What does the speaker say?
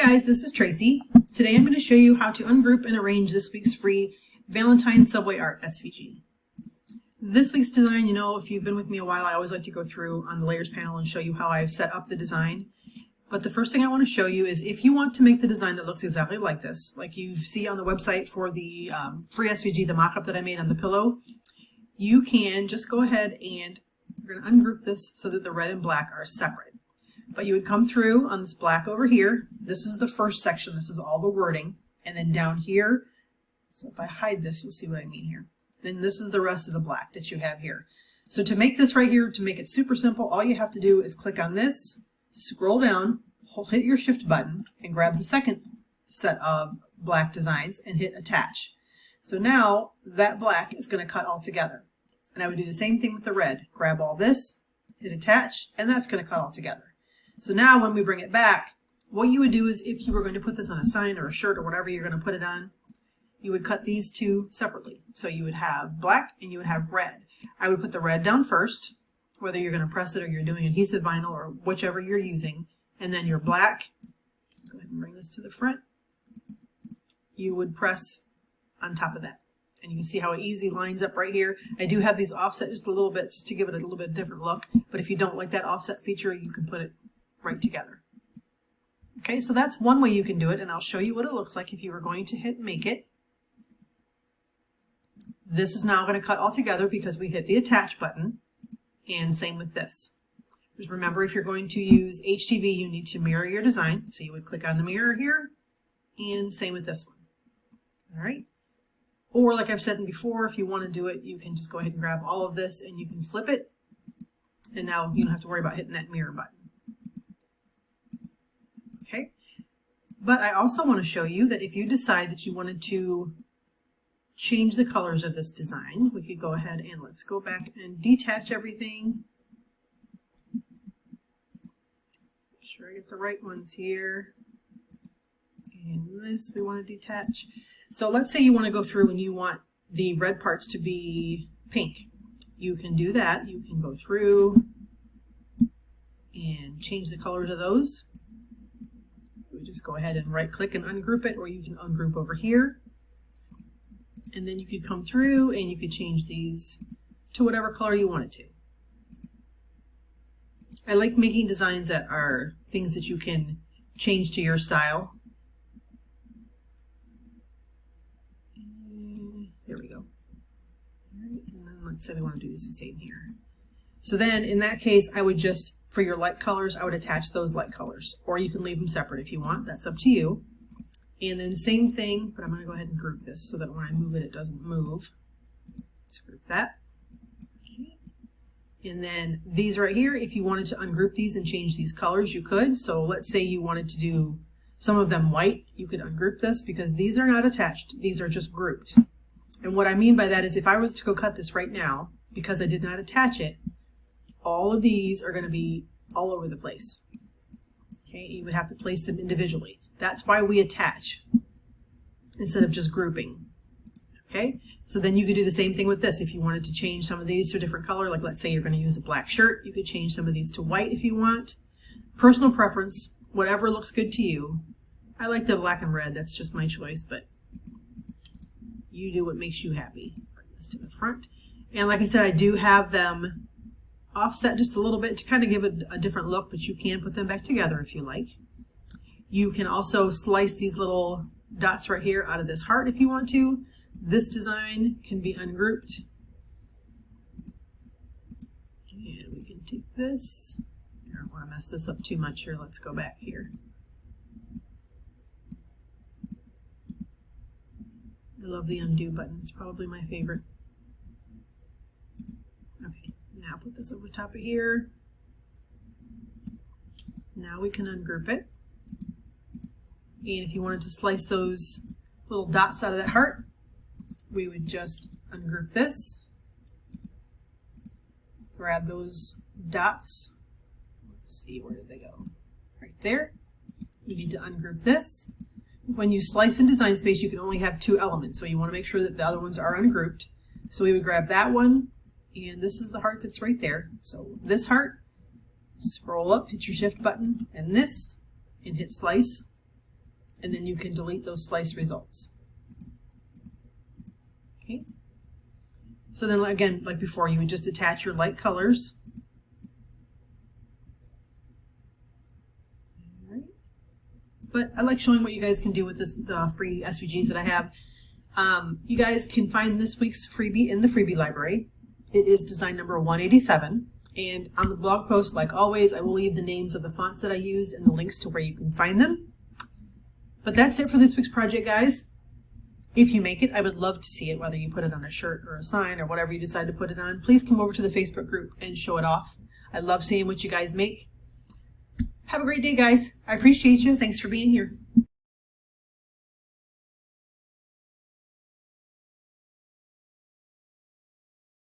guys, this is Tracy. Today I'm going to show you how to ungroup and arrange this week's free Valentine Subway Art SVG. This week's design, if you've been with me a while, I always like to go through on the layers panel and show you how I've set up the design. But the first thing I want to show you is if you want to make the design that looks exactly like this, like you see on the website for the free SVG, the mock-up that I made on the pillow, you can just go ahead and we're going to ungroup this so that the red and black are separate. But you would come through on this black over here. This is the first section. This is all the wording. And then down here, so if I hide this, you'll see what I mean here. Then this is the rest of the black that you have here. So to make this right here, to make it super simple, all you have to do is click on this, scroll down, hit your shift button, and grab the second set of black designs and hit attach. So now that black is going to cut all together. And I would do the same thing with the red. Grab all this, hit attach, and that's going to cut all together. So now when we bring it back, what you would do is if you were going to put this on a sign or a shirt or whatever you're going to put it on, you would cut these two separately. So you would have black and you would have red. I would put the red down first, whether you're going to press it or you're doing adhesive vinyl or whichever you're using. And then your black, go ahead and bring this to the front, you would press on top of that. And you can see how it easily lines up right here. I do have these offset just a little bit just to give it a little bit different look. But if you don't like that offset feature, you can put it right together. Okay, so that's one way you can do it, and I'll show you what it looks like if you were going to hit make it. This is now going to cut all together because we hit the attach button, and same with this. Just remember, if you're going to use HTV, you need to mirror your design. So you would click on the mirror here, and same with this one. All right. Or like I've said before, if you want to do it, you can just go ahead and grab all of this and you can flip it. And now you don't have to worry about hitting that mirror button. Okay. But I also want to show you that if you decide that you wanted to change the colors of this design, we could go ahead and let's go back and detach everything. Make sure I get the right ones here. And this we want to detach. So let's say you want to go through and you want the red parts to be pink. You can do that. You can go through and change the colors of those. We just go ahead and right click and ungroup it, or you can ungroup over here. And then you could come through and you could change these to whatever color you want it to. I like making designs that are things that you can change to your style. There we go. All right, and then let's say we want to do this the same here. So then in that case, I would just, for your light colors, I would attach those light colors. Or you can leave them separate if you want. That's up to you. And then same thing, but I'm going to go ahead and group this so that when I move it, it doesn't move. Let's group that. Okay. And then these right here, if you wanted to ungroup these and change these colors, you could. So let's say you wanted to do some of them white, you could ungroup this because these are not attached. These are just grouped. And what I mean by that is if I was to go cut this right now, because I did not attach it, all of these are going to be all over the place. Okay, you would have to place them individually. That's why we attach instead of just grouping. Okay, so then you could do the same thing with this. If you wanted to change some of these to a different color, like let's say you're going to use a black shirt, you could change some of these to white if you want. Personal preference, whatever looks good to you. I like the black and red, that's just my choice, but you do what makes you happy. Bring this to the front. And like I said, I do have them offset just a little bit to kind of give it a different look, but you can put them back together if you like. You can also slice these little dots right here out of this heart if you want to. This design can be ungrouped. And we can take this. I don't want to mess this up too much here. Let's go back here. I love the undo button. It's probably my favorite. Okay, now put this over top of here. Now we can ungroup it. And if you wanted to slice those little dots out of that heart, we would just ungroup this. Grab those dots. Let's see, where did they go? Right there. You need to ungroup this. When you slice in Design Space, you can only have two elements, so you want to make sure that the other ones are ungrouped. So we would grab that one, and this is the heart that's right there. So this heart, scroll up, hit your shift button, and this, and hit slice. and then you can delete those slice results. Okay. So then again, like before, you would just attach your light colors. All right. But I like showing what you guys can do with the free SVGs that I have. You guys can find this week's freebie in the freebie library. It is design number 187. And on the blog post, like always, I will leave the names of the fonts that I used and the links to where you can find them. But that's it for this week's project, guys. If you make it, I would love to see it, whether you put it on a shirt or a sign or whatever you decide to put it on. Please come over to the Facebook group and show it off. I love seeing what you guys make. Have a great day, guys. I appreciate you. Thanks for being here.